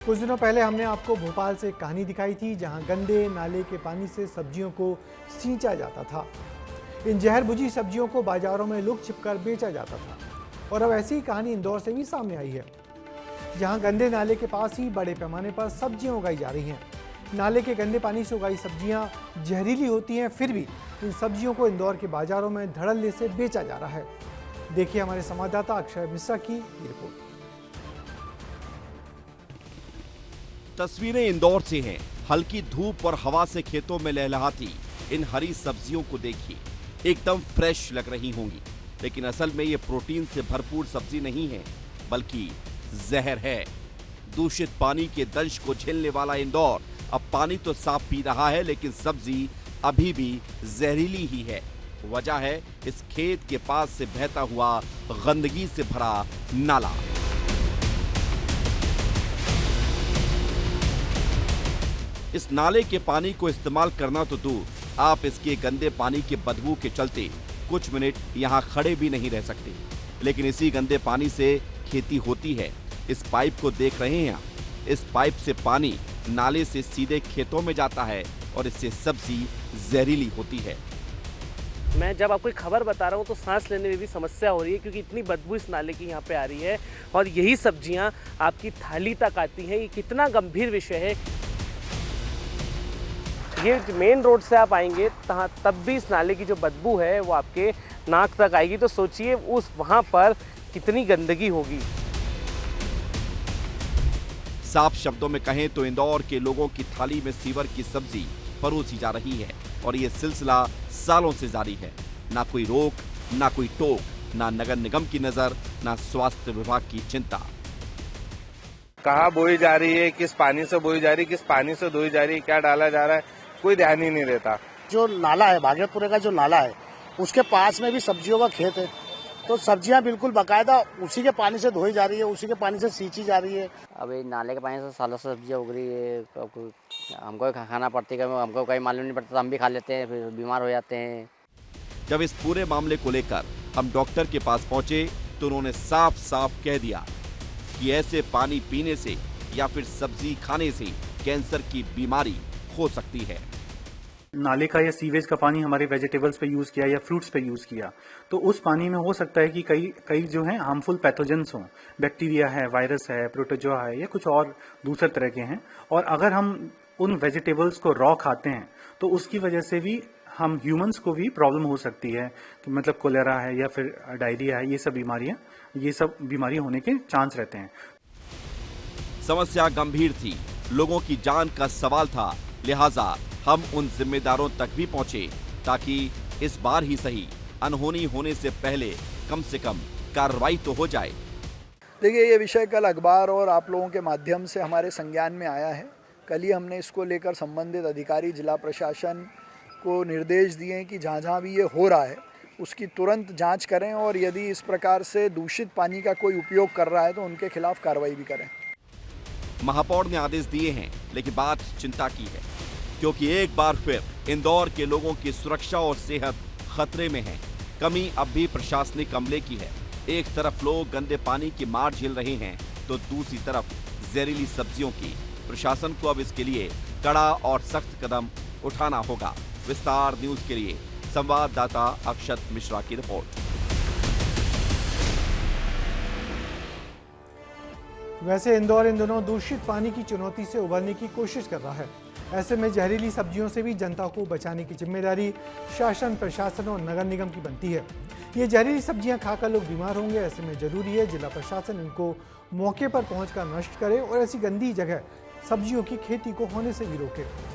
कुछ दिनों पहले हमने आपको भोपाल से एक कहानी दिखाई थी जहां गंदे नाले के पानी से सब्जियों को सींचा जाता था। इन जहर बुझी सब्जियों को बाजारों में लुक छिपकर बेचा जाता था। और अब ऐसी ही कहानी इंदौर से भी सामने आई है, जहां गंदे नाले के पास ही बड़े पैमाने पर सब्जियां उगाई जा रही हैं। नाले के गंदे पानी से उगाई सब्जियां जहरीली होती हैं, फिर भी इन सब्जियों को इंदौर के बाजारों में धड़ल्ले से बेचा जा रहा है। देखिए हमारे संवाददाता अक्षय मिश्रा की रिपोर्ट। तस्वीरें इंदौर से हैं। हल्की धूप और हवा से खेतों में लहलहाती इन हरी सब्जियों को देखिए, एकदम फ्रेश लग रही होंगी, लेकिन असल में ये प्रोटीन से भरपूर सब्जी नहीं है, बल्कि जहर है। दूषित पानी के दंश को झेलने वाला इंदौर अब पानी तो साफ पी रहा है, लेकिन सब्जी अभी भी जहरीली ही है। वजह है इस खेत के पास से बहता हुआ गंदगी से भरा नाला। इस नाले के पानी को इस्तेमाल करना तो दूर, आप इसके गंदे पानी के बदबू के चलते कुछ मिनट यहाँ खड़े भी नहीं रह सकते। लेकिन इसी गंदे पानी से खेती होती है। इस पाइप को देख रहे हैं आप, इस पाइप से पानी नाले से सीधे खेतों में जाता है और इससे सब्जी जहरीली होती है। मैं जब आपको खबर बता रहा हूँ तो सांस लेने में भी समस्या हो रही है, क्योंकि इतनी बदबू इस नाले की यहाँ पे आ रही है और यही सब्जियाँ आपकी थाली तक आती हैं। ये कितना गंभीर विषय है। ये मेन रोड से आप आएंगे तब भी इस नाले की जो बदबू है वो आपके नाक तक आएगी, तो सोचिए उस वहाँ पर कितनी गंदगी होगी। साफ शब्दों में कहें तो इंदौर के लोगों की थाली में सीवर की सब्जी परोसी जा रही है और ये सिलसिला सालों से जारी है। ना कोई रोक, ना कोई टोक, ना नगर निगम की नजर, ना स्वास्थ्य विभाग की चिंता। कहाँ बोई जा रही है, किस पानी से बोई जा रही है, किस पानी से धोई जा रही है, क्या डाला जा रहा है, कोई ध्यान ही नहीं देता। जो नाला है, भागीरथपुरे का जो नाला है, उसके पास में भी सब्जियों का खेत है, तो सब्जियां बिल्कुल बकायदा उसी के पानी से धोई जा रही है, उसी के पानी से सींची जा रही है। अब ये नाले के पानी से सालों से सब्जियां उग रही है, हमको खाना पड़ती है, हमको कहीं मालूम नहीं पड़ता, हम भी खा लेते हैं, फिर बीमार हो जाते हैं। जब इस पूरे मामले को लेकर हम डॉक्टर के पास पहुंचे तो उन्होंने साफ साफ कह दिया कि ऐसे पानी पीने से या फिर सब्जी खाने से कैंसर की बीमारी हो सकती है। नाले का या सीवेज का पानी हमारे वेजिटेबल्स पे यूज किया या फ्रूट्स पे यूज किया तो उस पानी में हो सकता है कि कई जो है हार्मफुल पैथोजेंस हों, बैक्टीरिया है, वायरस है, प्रोटोजोआ है या कुछ और दूसरे तरह के हैं। और अगर हम उन वेजिटेबल्स को रॉ खाते हैं तो उसकी वजह से भी हम ह्यूमंस को भी प्रॉब्लम हो सकती है, कि मतलब कोलेरा है या फिर डायरिया है, ये सब बीमारी होने के चांस रहते हैं। समस्या गंभीर थी, लोगों की जान का सवाल था, लिहाजा हम उन जिम्मेदारों तक भी पहुंचे ताकि इस बार ही सही अनहोनी होने से पहले कम से कम कार्रवाई तो हो जाए। देखिए, ये विषय कल अखबार और आप लोगों के माध्यम से हमारे संज्ञान में आया है। कल ही हमने इसको लेकर संबंधित अधिकारी, जिला प्रशासन को निर्देश दिए हैं कि जहाँ जहाँ भी ये हो रहा है उसकी तुरंत जांच करें और यदि इस प्रकार से दूषित पानी का कोई उपयोग कर रहा है तो उनके खिलाफ कार्रवाई भी करें। महापौर ने आदेश दिए हैं, लेकिन बात चिंता की है, क्योंकि एक बार फिर इंदौर के लोगों की सुरक्षा और सेहत खतरे में है। कमी अब भी प्रशासनिक अमले की है। एक तरफ लोग गंदे पानी की मार झेल रहे हैं तो दूसरी तरफ जहरीली सब्जियों की। प्रशासन को अब इसके लिए कड़ा और सख्त कदम उठाना होगा। विस्तार न्यूज के लिए संवाददाता अक्षत मिश्रा की रिपोर्ट। वैसे इंदौर इन दिनों दूषित पानी की चुनौती से उबरने की कोशिश कर रहा है। ऐसे में जहरीली सब्जियों से भी जनता को बचाने की जिम्मेदारी शासन, प्रशासन और नगर निगम की बनती है। ये जहरीली सब्जियां खाकर लोग बीमार होंगे। ऐसे में जरूरी है जिला प्रशासन इनको मौके पर पहुंचकर नष्ट करे और ऐसी गंदी जगह सब्जियों की खेती को होने से भी रोके।